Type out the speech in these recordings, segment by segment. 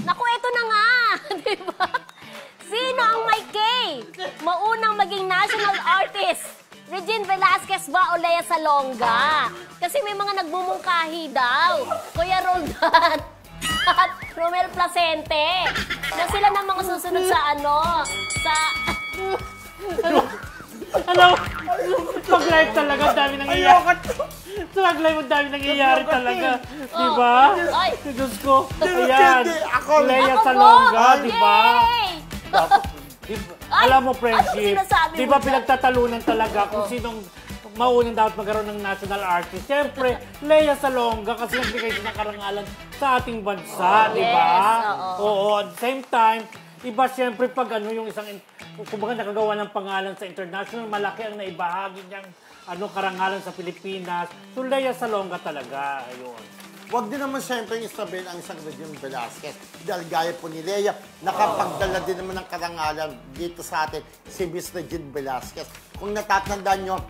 Naku, ito na nga. Diba? Sino ang may K? Maunang maging national artist? Regine Velasquez ba o Lea Salonga? Kasi may mga nagmumungkahi daw. Kuya Roldan at Romel Placente. Na sila na mga susunod sa Alam mo, pag-live talaga, dami nangyayari. Sa pag-live, dami nangyayari talaga. Diba? Ay. Diyos ko. Ayan. Lea Salonga, diba? Alam mo, friendship, di ba pinagtatalunan talaga kung sinong maunang dapat magkaroon ng national artist? Siyempre, Lea Salonga kasi nagbigay siya ng karangalan sa ating bansa, di ba? Oo, at the same time, iba siyempre pag yung isang, kumbaga nakagawa ng pangalan sa international, malaki ang naibahagi niyang karangalan sa Pilipinas. So, Lea Salonga talaga, ayun. Huwag din naman siyempre isabihin ang isang Regine Velasquez. Dahil gaya po ni Lea, nakapagdala din naman ng karangalan dito sa atin si Miss Regine Velasquez. Kung natatandaan nyo,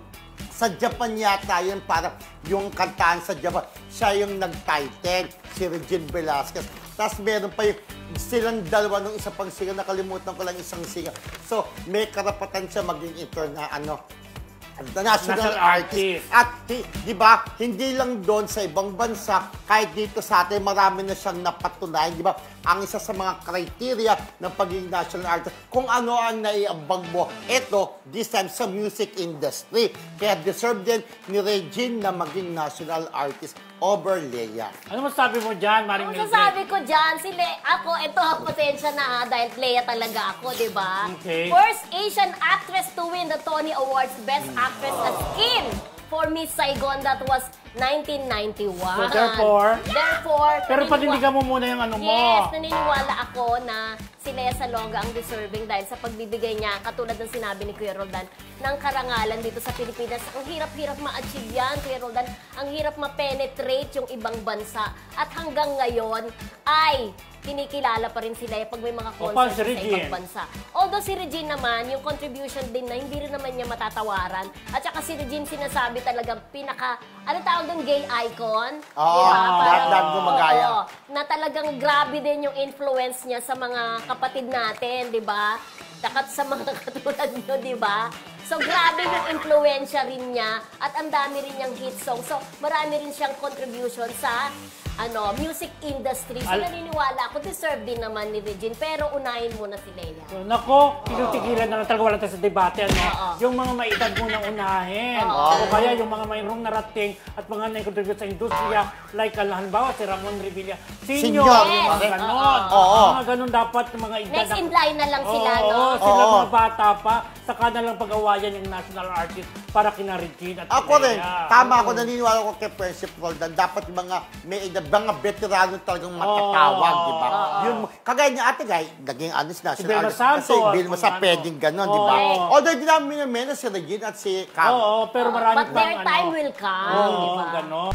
sa Japan yata yun, para yung kantaan sa Japan, siya yung nag-title, si Regine Velasquez. Tapos meron pa yung silang dalawa nung isa pang singer, nakalimutan ko lang isang singer. So, may karapatan siya maging national artist. At di ba, hindi lang doon sa ibang bansa, kahit dito sa atin, marami na siyang napatunayan, di ba? Ang isa sa mga criteria ng pagiging national artist, kung ano ang naiambang mo, ito, this time sa music industry. Kaya deserve din ni Regine na maging national artist over Lea. Ano masasabi mo dyan, Maring Mildred? Ang masasabi ko dyan, ito, pasensya na dahil Lea talaga ako, di ba? Okay. First Asian actress to win the Tony Awards Best Actress as Kim for Miss Saigon, that was 1991. So therefore, pero panindigan mo muna yung mo. Yes, naniniwala ako na si Lea Salonga ang deserving dahil sa pagbibigay niya, katulad ng sinabi ni Kuya Roldan, ng karangalan dito sa Pilipinas. Ang hirap-hirap ma-achieve yan, Kuya Roldan. Ang hirap ma-penetrate yung ibang bansa. At hanggang ngayon ay kinikilala pa rin sila pag may mga concert sa ibang bansa. Although si Regine naman, yung contribution din na hindi rin naman niya matatawaran. At saka si Regine sinasabi talagang tawag doon, gay icon? Lahat gumagaya. Na talagang grabe din yung influence niya sa mga kapatid natin, di ba? Takat sa mga katulad nyo, di ba? So, grabe yung influensya rin niya at ang dami rin niyang hit song. So, marami rin siyang contribution sa music industry. So, naniniwala ako, deserve din naman ni Regine. Pero unahin muna si Lea. Nako, tinutigilan na lang talaga, wala tayo sa debate. Yung mga may edad munang unahin. O kaya yung mga mayroong narating at mga nai-contribute sa industriya, like halimbawa si Ramon Revilla Senior. Yung mga ganon. Mga ganon dapat yung mga edad. Next in line na lang sila, no? Sila mga bata pa, saka na lang pag-awayan yung national artist para kina Regine at ako rin, tama ako, naniniwala ko kay Friendship Roldan, dapat mga may edad, mga veterano talagang matatawag, di ba? Yun, kagaya niya ate, naging national artist. Kasi Vilma sa pwedeng ganon, di ba? Although di namin na si Regine at si Cam. Pero marami pang But their time will come, di ba? Ganon.